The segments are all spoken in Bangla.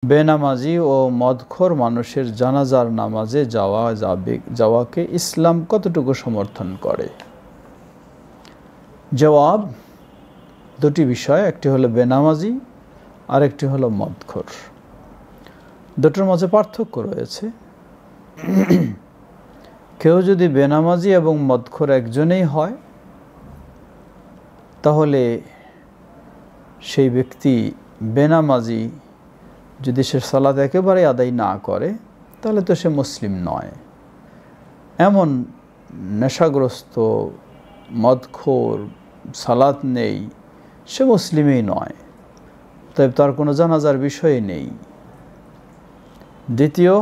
বেনামাজি ও মদখোর মানুষের জানাজার নামাজে যাওয়াকে ইসলাম কতটুকু সমর্থন করে? জবাব, দুটি বিষয়, একটি হলো বেনামাজি আর একটি হলো মদখোর। দুটোর মাঝে পার্থক্য রয়েছে। কেউ যদি বেনামাজি এবং মদখোর একজনেই হয়, তাহলে সেই ব্যক্তি বেনামাজি যদি সে সালাত একেবারে আদায় না করে, তাহলে তো সে মুসলিম নয়। এমন নেশাগ্রস্ত মদখোর, সালাত নেই, সে মুসলিমই নয়, তাই তার কোনো জানাজার বিষয় নেই। দ্বিতীয়,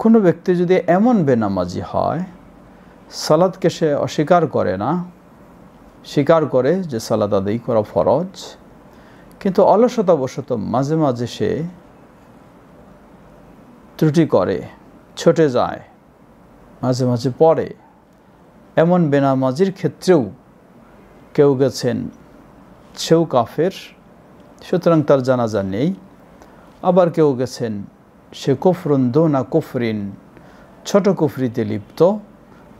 কোনো ব্যক্তি যদি এমন বেনামাজি হয়, সালাতকে সে অস্বীকার করে না, স্বীকার করে যে সালাত আদায় করা ফরজ, কিন্তু অলসতাবশত মাঝে মাঝে সে ত্রুটি করে, ছুটে যায়, মাঝে মাঝে পড়ে, এমন বেনামাজির ক্ষেত্রেও কেউ গেছেন সেও কাফের, সুতরাং তার জানাজা নেই। আবার কেউ গেছেন সে কুফরুন দুনা কুফরিন, ছোট কুফরিতে লিপ্ত,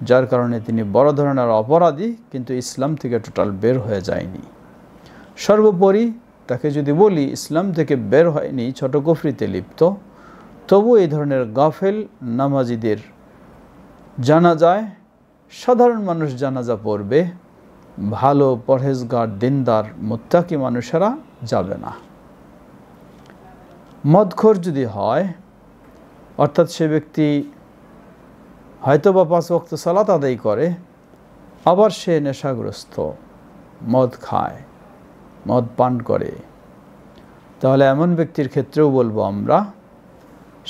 যার কারণে তিনি বড় ধরনের অপরাধী, কিন্তু ইসলাম থেকে টোটাল বের হয়ে যায়নি। সর্বোপরি তাকে যদি বলি ইসলাম থেকে বের হয়নি, ছোট কুফরিতে লিপ্ত, তবু এই ধরনের গাফেল নামাজিদের জানাজায় সাধারণ মানুষ জানাজা পড়বে, ভালো পরহেজগার দিনদার মুত্তাকি মানুষেরা যাবে না। মদখোর যদি হয়, অর্থাৎ সে ব্যক্তি হয়তো বা 5 ওয়াক্ত সালাত আদায় করে, আবার সে নেশাগ্রস্ত, মদ খায়, মদ পান করে, তাহলে এমন ব্যক্তির ক্ষেত্রেও বলবো আমরা,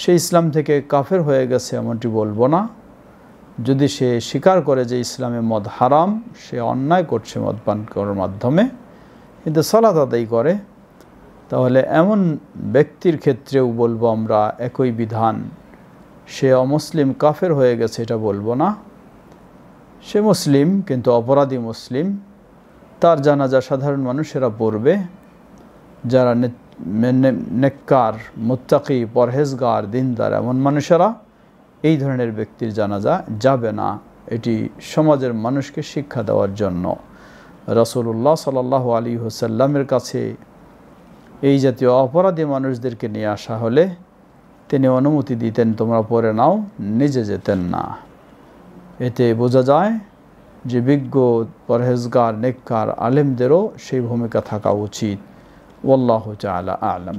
সে ইসলাম থেকে কাফের হয়ে গেছে এমনটি বলবো না। যদি সে স্বীকার করে যে ইসলামে মদ হারাম, সে অন্যায় করছে মদ পান করার মাধ্যমে, কিন্তু সালাত আদায় করে, তাহলে এমন ব্যক্তির ক্ষেত্রেও বলবো আমরা একই বিধান। সে অমুসলিম কাফের হয়ে গেছে এটা বলবো না, সে মুসলিম কিন্তু অপরাধী মুসলিম, তার জানাজা সাধারণ মানুষেরা পড়বে, যারা নেককার, মুত্তাকি, পরহেজগার, দিনদার এমন মানুষেরা, এই ধরনের ব্যক্তির জানাজা যাবে না। এটি সমাজের মানুষকে শিক্ষা দেওয়ার জন্য রাসূলুল্লাহ সাল্লাল্লাহু আলাইহি ওয়াসাল্লামের কাছে এই জাতীয় অপরাধী মানুষদেরকে নিয়ে আসা হলে তিনি অনুমতি দিতেন, তোমরা পড়ে নাও, নিজে যেতেন না। এতে বোঝা যায় যে বিজ্ঞ, পরহেজগার, নেককার আলেমদেরও সেই ভূমিকা থাকা উচিত। ওয়াল্লাহু তাআলা আ'লাম।